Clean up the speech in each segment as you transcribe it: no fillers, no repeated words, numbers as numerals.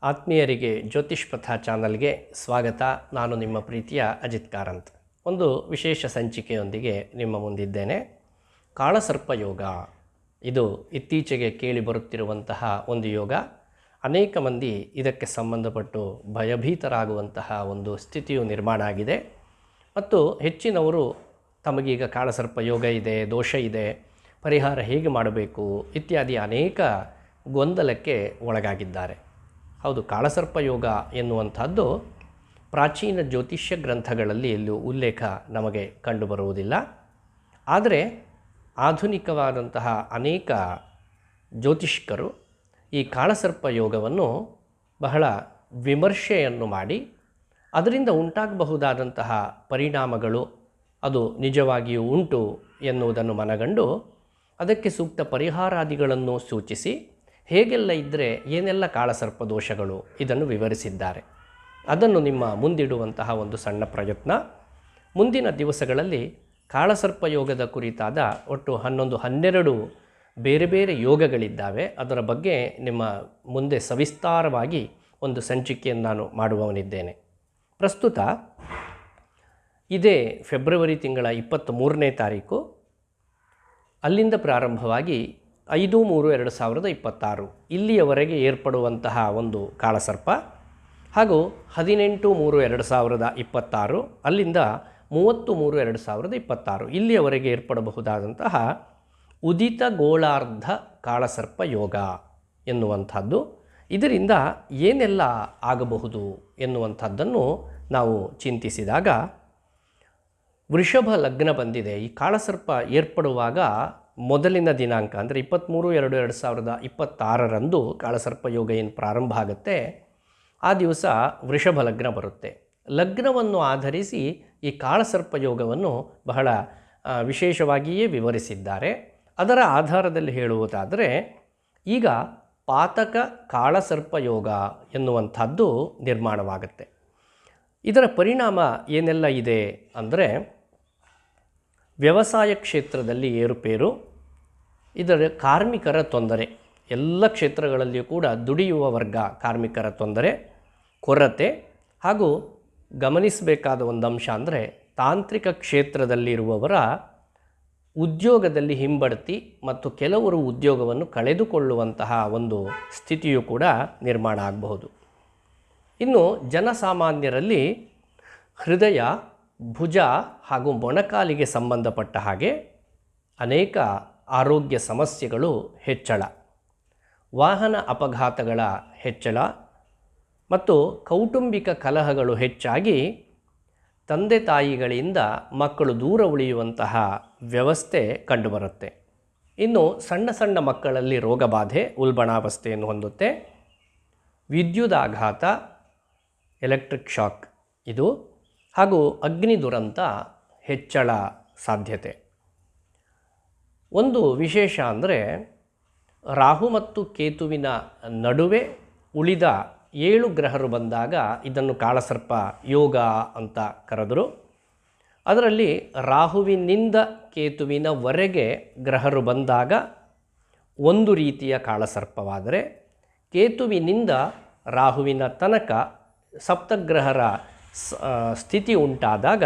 ಆತ್ಮೀಯರಿಗೆ ಜ್ಯೋತಿಷ್ ಪಥ ಚಾನಲ್ಗೆ ಸ್ವಾಗತ. ನಾನು ನಿಮ್ಮ ಪ್ರೀತಿಯ ಅಜಿತ್ ಕಾರಂತ್. ಒಂದು ವಿಶೇಷ ಸಂಚಿಕೆಯೊಂದಿಗೆ ನಿಮ್ಮ ಮುಂದಿದ್ದೇನೆ. ಕಾಳಸರ್ಪ ಯೋಗ, ಇದು ಇತ್ತೀಚೆಗೆ ಕೇಳಿ ಬರುತ್ತಿರುವಂತಹ ಒಂದು ಯೋಗ. ಅನೇಕ ಮಂದಿ ಇದಕ್ಕೆ ಸಂಬಂಧಪಟ್ಟು ಭಯಭೀತರಾಗುವಂತಹ ಒಂದು ಸ್ಥಿತಿಯು ನಿರ್ಮಾಣ ಆಗಿದೆ ಮತ್ತು ಹೆಚ್ಚಿನವರು ತಮಗೀಗ ಕಾಳಸರ್ಪ ಯೋಗ ಇದೆ, ದೋಷ ಇದೆ, ಪರಿಹಾರ ಹೇಗೆ ಮಾಡಬೇಕು ಇತ್ಯಾದಿ ಅನೇಕ ಗೊಂದಲಕ್ಕೆ ಒಳಗಾಗಿದ್ದಾರೆ. ಹೌದು, ಕಾಳಸರ್ಪ ಯೋಗ ಎನ್ನುವಂಥದ್ದು ಪ್ರಾಚೀನ ಜ್ಯೋತಿಷ್ಯ ಗ್ರಂಥಗಳಲ್ಲಿ ಎಲ್ಲೂ ಉಲ್ಲೇಖ ನಮಗೆ ಕಂಡುಬರುವುದಿಲ್ಲ. ಆದರೆ ಆಧುನಿಕವಾದಂತಹ ಅನೇಕ ಜ್ಯೋತಿಷ್ಕರು ಈ ಕಾಳಸರ್ಪ ಯೋಗವನ್ನು ಬಹಳ ವಿಮರ್ಶೆಯನ್ನು ಮಾಡಿ ಅದರಿಂದ ಉಂಟಾಗಬಹುದಾದಂತಹ ಪರಿಣಾಮಗಳು ಅದು ನಿಜವಾಗಿಯೂ ಉಂಟು ಎನ್ನುವುದನ್ನು ಮನಗಂಡು ಅದಕ್ಕೆ ಸೂಕ್ತ ಪರಿಹಾರಾದಿಗಳನ್ನು ಸೂಚಿಸಿ ಹೇಗೆಲ್ಲ ಇದ್ದರೆ ಏನೆಲ್ಲ ಕಾಳಸರ್ಪ ದೋಷಗಳು ಇದನ್ನು ವಿವರಿಸಿದ್ದಾರೆ. ಅದನ್ನು ನಿಮ್ಮ ಮುಂದಿಡುವಂತಹ ಒಂದು ಸಣ್ಣ ಪ್ರಯತ್ನ. ಮುಂದಿನ ದಿವಸಗಳಲ್ಲಿ ಕಾಳಸರ್ಪ ಯೋಗದ ಕುರಿತಾದ ಒಟ್ಟು 11-12 ಬೇರೆ ಬೇರೆ ಯೋಗಗಳಿದ್ದಾವೆ. ಅದರ ಬಗ್ಗೆ ನಿಮ್ಮ ಮುಂದೆ ಸವಿಸ್ತಾರವಾಗಿ ಒಂದು ಸಂಚಿಕೆಯನ್ನು ನಾನು ಮಾಡುವವನಿದ್ದೇನೆ. ಪ್ರಸ್ತುತ ಇದೇ ಫೆಬ್ರವರಿ ತಿಂಗಳ 23ನೇ ತಾರೀಕು, ಅಲ್ಲಿಂದ ಪ್ರಾರಂಭವಾಗಿ 5/3/2026 ಇಲ್ಲಿಯವರೆಗೆ ಏರ್ಪಡುವಂತಹ ಒಂದು ಕಾಳಸರ್ಪ ಹಾಗೂ 18/3/2026 ಅಲ್ಲಿಂದ 30/3/2026 ಇಲ್ಲಿಯವರೆಗೆ ಏರ್ಪಡಬಹುದಾದಂತಹ ಉದಿತ ಗೋಳಾರ್ಧ ಕಾಳಸರ್ಪ ಯೋಗ ಎನ್ನುವಂಥದ್ದು. ಇದರಿಂದ ಏನೆಲ್ಲ ಆಗಬಹುದು ಎನ್ನುವಂಥದ್ದನ್ನು ನಾವು ಚಿಂತಿಸಿದಾಗ, ವೃಷಭ ಲಗ್ನ ಬಂದಿದೆ. ಈ ಕಾಳಸರ್ಪ ಏರ್ಪಡುವಾಗ ಮೊದಲಿನ ದಿನಾಂಕ ಅಂದರೆ 23/2/2026 ಕಾಳಸರ್ಪ ಯೋಗ ಏನು ಪ್ರಾರಂಭ ಆಗುತ್ತೆ, ಆ ದಿವಸ ವೃಷಭ ಲಗ್ನ ಬರುತ್ತೆ. ಲಗ್ನವನ್ನು ಆಧರಿಸಿ ಈ ಕಾಳಸರ್ಪ ಯೋಗವನ್ನು ಬಹಳ ವಿಶೇಷವಾಗಿಯೇ ವಿವರಿಸಿದ್ದಾರೆ. ಅದರ ಆಧಾರದಲ್ಲಿ ಹೇಳುವುದಾದರೆ, ಈಗ ಪಾತಕ ಕಾಳಸರ್ಪ ಯೋಗ ಎನ್ನುವಂಥದ್ದು ನಿರ್ಮಾಣವಾಗುತ್ತೆ. ಇದರ ಪರಿಣಾಮ ಏನೆಲ್ಲ ಇದೆ ಅಂದರೆ, ವ್ಯವಸಾಯ ಕ್ಷೇತ್ರದಲ್ಲಿ ಏರುಪೇರು, ಇದರ ಕಾರ್ಮಿಕರ ತೊಂದರೆ, ಎಲ್ಲ ಕ್ಷೇತ್ರಗಳಲ್ಲಿಯೂ ಕೂಡ ದುಡಿಯುವ ವರ್ಗ ಕಾರ್ಮಿಕರ ತೊಂದರೆ, ಕೊರತೆ, ಹಾಗೂ ಗಮನಿಸಬೇಕಾದ ಒಂದು ಅಂಶ ಅಂದರೆ ತಾಂತ್ರಿಕ ಕ್ಷೇತ್ರದಲ್ಲಿರುವವರ ಉದ್ಯೋಗದಲ್ಲಿ ಹಿಂಬಡ್ತಿ ಮತ್ತು ಕೆಲವರು ಉದ್ಯೋಗವನ್ನು ಕಳೆದುಕೊಳ್ಳುವಂತಹ ಒಂದು ಸ್ಥಿತಿಯು ಕೂಡ ನಿರ್ಮಾಣ ಆಗಬಹುದು. ಇನ್ನು ಜನಸಾಮಾನ್ಯರಲ್ಲಿ ಹೃದಯ, ಭುಜ ಹಾಗೂ ಮೊಣಕಾಲಿಗೆ ಸಂಬಂಧಪಟ್ಟ ಹಾಗೆ ಅನೇಕ ಆರೋಗ್ಯ ಸಮಸ್ಯೆಗಳು ಹೆಚ್ಚಳ, ವಾಹನ ಅಪಘಾತಗಳ ಹೆಚ್ಚಳ ಮತ್ತು ಕೌಟುಂಬಿಕ ಕಲಹಗಳು ಹೆಚ್ಚಾಗಿ ತಂದೆ ತಾಯಿಗಳಿಂದ ಮಕ್ಕಳು ದೂರ ಉಳಿಯುವಂತಹ ವ್ಯವಸ್ಥೆ ಕಂಡುಬರುತ್ತೆ. ಇನ್ನು ಸಣ್ಣ ಸಣ್ಣ ಮಕ್ಕಳಲ್ಲಿ ರೋಗಬಾಧೆ, ಉಲ್ಬಣಾವಸ್ಥೆಯನ್ನು ಹೊಂದುತ್ತೆ. ವಿದ್ಯುದಾಘಾತ, ಎಲೆಕ್ಟ್ರಿಕ್ ಶಾಕ್ ಇದು, ಹಾಗೂ ಅಗ್ನಿ ದುರಂತ ಹೆಚ್ಚಳ ಸಾಧ್ಯತೆ. ಒಂದು ವಿಶೇಷ ಅಂದರೆ, ರಾಹು ಮತ್ತು ಕೇತುವಿನ ನಡುವೆ ಉಳಿದ 7 ಗ್ರಹರು ಬಂದಾಗ ಇದನ್ನು ಕಾಳಸರ್ಪ ಯೋಗ ಅಂತ ಕರೆದರು. ಅದರಲ್ಲಿ ರಾಹುವಿನಿಂದ ಕೇತುವಿನವರೆಗೆ ಗ್ರಹರು ಬಂದಾಗ ಒಂದು ರೀತಿಯ ಕಾಳಸರ್ಪವಾದರೆ, ಕೇತುವಿನಿಂದ ರಾಹುವಿನ ತನಕ ಸಪ್ತಗ್ರಹರ ಸ್ಥಿತಿ ಉಂಟಾದಾಗ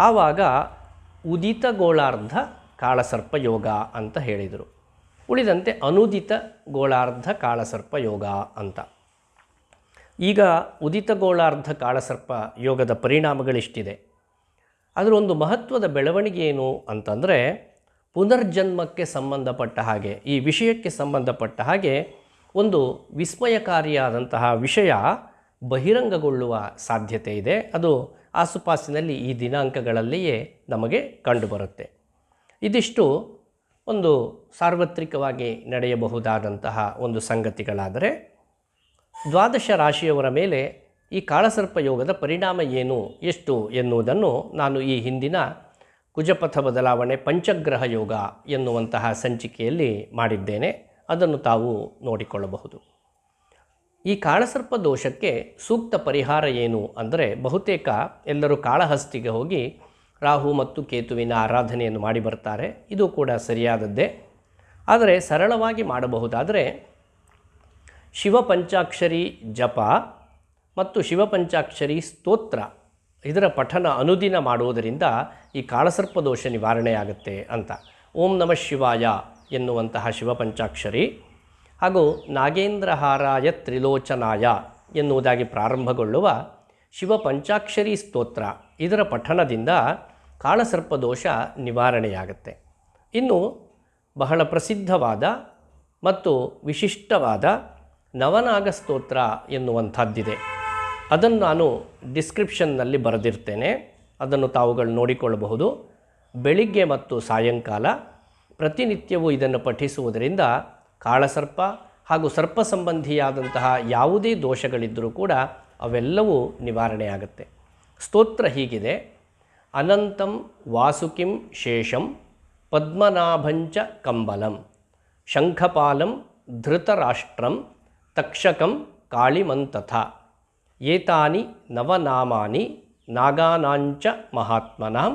ಆವಾಗ ಉದಿತ ಗೋಳಾರ್ಧ ಕಾಳಸರ್ಪ ಯೋಗ ಅಂತ ಹೇಳಿದರು. ಉಳಿದಂತೆ ಅನುದಿತ ಗೋಳಾರ್ಧ ಕಾಳಸರ್ಪ ಯೋಗ ಅಂತ. ಈಗ ಉದಿತ ಗೋಳಾರ್ಧ ಕಾಳಸರ್ಪ ಯೋಗದ ಪರಿಣಾಮಗಳಿಷ್ಟಿದೆ. ಅದರ ಒಂದು ಮಹತ್ವದ ಬೆಳವಣಿಗೆ ಏನು ಅಂತಂದರೆ, ಪುನರ್ಜನ್ಮಕ್ಕೆ ಸಂಬಂಧಪಟ್ಟ ಹಾಗೆ, ಈ ವಿಷಯಕ್ಕೆ ಸಂಬಂಧಪಟ್ಟ ಹಾಗೆ ಒಂದು ವಿಸ್ಮಯಕಾರಿಯಾದಂತಹ ವಿಷಯ ಬಹಿರಂಗಗೊಳ್ಳುವ ಸಾಧ್ಯತೆ ಇದೆ. ಅದು ಆಸುಪಾಸಿನಲ್ಲಿ ಈ ದಿನಾಂಕಗಳಲ್ಲಿಯೇ ನಮಗೆ ಕಂಡುಬರುತ್ತೆ. ಇದಿಷ್ಟು ಒಂದು ಸಾರ್ವತ್ರಿಕವಾಗಿ ನಡೆಯಬಹುದಾದಂತಹ ಒಂದು ಸಂಗತಿಗಳಾದರೆ, ದ್ವಾದಶ ರಾಶಿಯವರ ಮೇಲೆ ಈ ಕಾಳಸರ್ಪ ಯೋಗದ ಪರಿಣಾಮ ಏನು, ಎಷ್ಟು ಎನ್ನುವುದನ್ನು ನಾನು ಈ ಹಿಂದಿನ ಕುಜಪಥ ಬದಲಾವಣೆ ಪಂಚಗ್ರಹ ಯೋಗ ಎನ್ನುವಂತಹ ಸಂಚಿಕೆಯಲ್ಲಿ ಮಾಡಿದ್ದೇನೆ. ಅದನ್ನು ತಾವು ನೋಡಿಕೊಳ್ಳಬಹುದು. ಈ ಕಾಳಸರ್ಪ ದೋಷಕ್ಕೆ ಸೂಕ್ತ ಪರಿಹಾರ ಏನು ಅಂದರೆ, ಬಹುತೇಕ ಎಲ್ಲರೂ ಕಾಳಹಸ್ತಿಗೆ ಹೋಗಿ ರಾಹು ಮತ್ತು ಕೇತುವಿನ ಆರಾಧನೆಯನ್ನು ಮಾಡಿ ಬರ್ತಾರೆ. ಇದು ಕೂಡ ಸರಿಯಾದದ್ದೇ. ಆದರೆ ಸರಳವಾಗಿ ಮಾಡಬಹುದಾದರೆ, ಶಿವಪಂಚಾಕ್ಷರಿ ಜಪ ಮತ್ತು ಶಿವಪಂಚಾಕ್ಷರಿ ಸ್ತೋತ್ರ ಇದರ ಪಠನ ಅನುದಿನ ಮಾಡುವುದರಿಂದ ಈ ಕಾಳಸರ್ಪದೋಷ ನಿವಾರಣೆಯಾಗುತ್ತೆ ಅಂತ. ಓಂ ನಮಃ ಶಿವಾಯ ಎನ್ನುವಂತಹ ಶಿವಪಂಚಾಕ್ಷರಿ ಹಾಗೂ ನಾಗೇಂದ್ರಹಾರಾಯ ತ್ರಿಲೋಚನಾಯ ಎನ್ನುವುದಾಗಿ ಪ್ರಾರಂಭಗೊಳ್ಳುವ ಶಿವಪಂಚಾಕ್ಷರಿ ಸ್ತೋತ್ರ ಇದರ ಪಠಣದಿಂದ ಕಾಳಸರ್ಪದೋಷ ನಿವಾರಣೆಯಾಗುತ್ತೆ. ಇನ್ನು ಬಹಳ ಪ್ರಸಿದ್ಧವಾದ ಮತ್ತು ವಿಶಿಷ್ಟವಾದ ನವನಾಗ ಸ್ತೋತ್ರ ಎನ್ನುವಂಥದ್ದಿದೆ. ಅದನ್ನು ನಾನು ಡಿಸ್ಕ್ರಿಪ್ಷನ್ನಲ್ಲಿ ಬರೆದಿರ್ತೇನೆ, ಅದನ್ನು ತಾವುಗಳು ನೋಡಿಕೊಳ್ಳಬಹುದು. ಬೆಳಿಗ್ಗೆ ಮತ್ತು ಸಾಯಂಕಾಲ ಪ್ರತಿನಿತ್ಯವೂ ಇದನ್ನು ಪಠಿಸುವುದರಿಂದ ಕಾಳಸರ್ಪ ಹಾಗೂ ಸರ್ಪ ಸಂಬಂಧಿಯಾದಂತಹ ಯಾವುದೇ ದೋಷಗಳಿದ್ದರೂ ಕೂಡ ಅವೆಲ್ಲವೂ ನಿವಾರಣೆಯಾಗುತ್ತೆ. ಸ್ತೋತ್ರ ಹೀಗಿದೆ: ಅನಂತಂ ವಾಸುಕಿಂ ಶೇಷಂ ಪದ್ಮನಾಭಂಚ ಕಂಬಲಂ ಶಂಖಪಾಲಂ ಧೃತರಾಷ್ಟ್ರಂ ತಕ್ಷಕಂ ಕಾಳಿಮಂತಥ ಏತಾನಿ ನವನಾಮಾನಿ ನಾಗಾನಾಂಚ ಮಹಾತ್ಮನಾಂ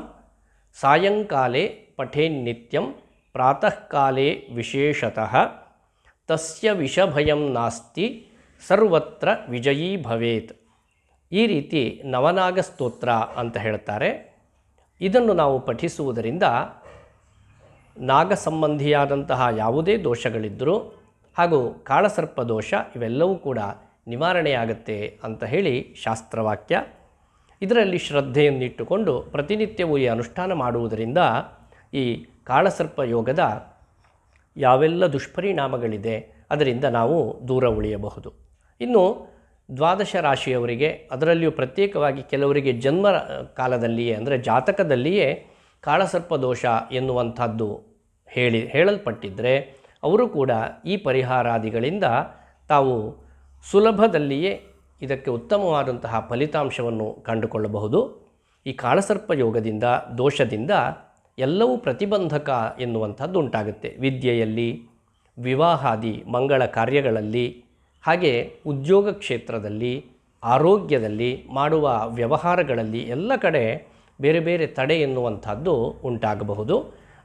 ಸಾಯಂಕಾಲೇ ಪಠೇನ್ನಿತ್ಯಂ ಪ್ರಾತಃ ಕಾಲೇ ವಿಶೇಷತಃ ತಸ್ಯ ವಿಷಭಯಂ ನಾಸ್ತಿ ಸರ್ವತ್ರ ವಿಜಯೀ ಭವೇತ್. ಈ ರೀತಿ ನವನಾಗ ಸ್ತೋತ್ರ ಅಂತ ಹೇಳ್ತಾರೆ. ಇದನ್ನು ನಾವು ಪಠಿಸುವುದರಿಂದ ನಾಗ ಸಂಬಂಧಿಯಾದಂತಹ ಯಾವುದೇ ದೋಷಗಳಿದ್ದರೂ ಹಾಗೂ ಕಾಳಸರ್ಪ ದೋಷ ಇವೆಲ್ಲವೂ ಕೂಡ ನಿವಾರಣೆಯಾಗುತ್ತೆ ಅಂತ ಹೇಳಿ ಶಾಸ್ತ್ರವಾಕ್ಯ. ಇದರಲ್ಲಿ ಶ್ರದ್ಧೆಯನ್ನಿಟ್ಟುಕೊಂಡು ಪ್ರತಿನಿತ್ಯವೂ ಈ ಅನುಷ್ಠಾನ ಮಾಡುವುದರಿಂದ ಈ ಕಾಳಸರ್ಪ ಯೋಗದ ಯಾವೆಲ್ಲ ದುಷ್ಪರಿಣಾಮಗಳಿದೆ ಅದರಿಂದ ನಾವು ದೂರ ಉಳಿಯಬಹುದು. ಇನ್ನು ದ್ವಾದಶ ರಾಶಿಯವರಿಗೆ, ಅದರಲ್ಲಿಯೂ ಪ್ರತ್ಯೇಕವಾಗಿ ಕೆಲವರಿಗೆ ಜನ್ಮ ಕಾಲದಲ್ಲಿಯೇ ಅಂದರೆ ಜಾತಕದಲ್ಲಿಯೇ ಕಾಳಸರ್ಪ ದೋಷ ಎನ್ನುವಂಥದ್ದು ಹೇಳಲ್ಪಟ್ಟಿದ್ದರೆ ಅವರು ಕೂಡ ಈ ಪರಿಹಾರಾದಿಗಳಿಂದ ತಾವು ಸುಲಭದಲ್ಲಿಯೇ ಇದಕ್ಕೆ ಉತ್ತಮವಾದಂತಹ ಫಲಿತಾಂಶವನ್ನು ಕಂಡುಕೊಳ್ಳಬಹುದು. ಈ ಕಾಳಸರ್ಪ ಯೋಗದಿಂದ ದೋಷದಿಂದ ಎಲ್ಲವೂ ಪ್ರತಿಬಂಧಕ ಎನ್ನುವಂಥದ್ದು ಉಂಟಾಗುತ್ತೆ. ವಿದ್ಯೆಯಲ್ಲಿ, ವಿವಾಹಾದಿ ಮಂಗಳ ಕಾರ್ಯಗಳಲ್ಲಿ, ಹಾಗೆ ಉದ್ಯೋಗ ಕ್ಷೇತ್ರದಲ್ಲಿ, ಆರೋಗ್ಯದಲ್ಲಿ, ಮಾಡುವ ವ್ಯವಹಾರಗಳಲ್ಲಿ ಎಲ್ಲ ಕಡೆ ಬೇರೆ ಬೇರೆ ತಡೆ ಎನ್ನುವಂಥದ್ದು ಉಂಟಾಗಬಹುದು.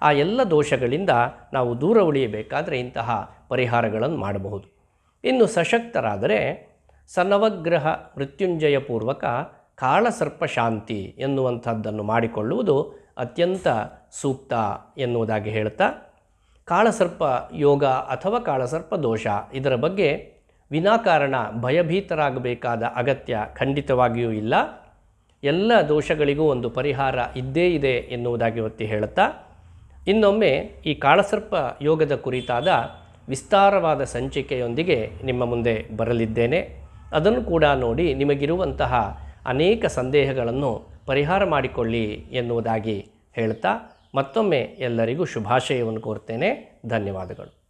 ಆ ಎಲ್ಲ ದೋಷಗಳಿಂದ ನಾವು ದೂರ ಉಳಿಯಬೇಕಾದರೆ ಇಂತಹ ಪರಿಹಾರಗಳನ್ನು ಮಾಡಬಹುದು. ಇನ್ನು ಸಶಕ್ತರಾದರೆ ಸನವಗ್ರಹ ಮೃತ್ಯುಂಜಯ ಪೂರ್ವಕ ಕಾಳಸರ್ಪ ಶಾಂತಿ ಎನ್ನುವಂಥದ್ದನ್ನು ಮಾಡಿಕೊಳ್ಳುವುದು ಅತ್ಯಂತ ಸೂಕ್ತ ಎನ್ನುವುದಾಗಿ ಹೇಳ್ತಾ, ಕಾಳಸರ್ಪ ಯೋಗ ಅಥವಾ ಕಾಳಸರ್ಪ ದೋಷ ಇದರ ಬಗ್ಗೆ ವಿನಾಕಾರಣ ಭಯಭೀತರಾಗಬೇಕಾದ ಅಗತ್ಯ ಖಂಡಿತವಾಗಿಯೂ ಇಲ್ಲ. ಎಲ್ಲ ದೋಷಗಳಿಗೂ ಒಂದು ಪರಿಹಾರ ಇದ್ದೇ ಇದೆ ಎನ್ನುವುದಾಗಿ ಒತ್ತಿ ಹೇಳುತ್ತಾ, ಇನ್ನೊಮ್ಮೆ ಈ ಕಾಳಸರ್ಪ ಯೋಗದ ಕುರಿತಾದ ವಿಸ್ತಾರವಾದ ಸಂಚಿಕೆಯೊಂದಿಗೆ ನಿಮ್ಮ ಮುಂದೆ ಬರಲಿದ್ದೇನೆ. ಅದನ್ನು ಕೂಡ ನೋಡಿ ನಿಮಗಿರುವಂತಹ ಅನೇಕ ಸಂದೇಹಗಳನ್ನು ಪರಿಹಾರ ಮಾಡಿಕೊಳ್ಳಿ ಎನ್ನುವುದಾಗಿ ಹೇಳ್ತಾ ಮತ್ತೊಮ್ಮೆ ಎಲ್ಲರಿಗೂ ಶುಭಾಶಯವನ್ನು ಕೋರ್ತೇನೆ. ಧನ್ಯವಾದಗಳು.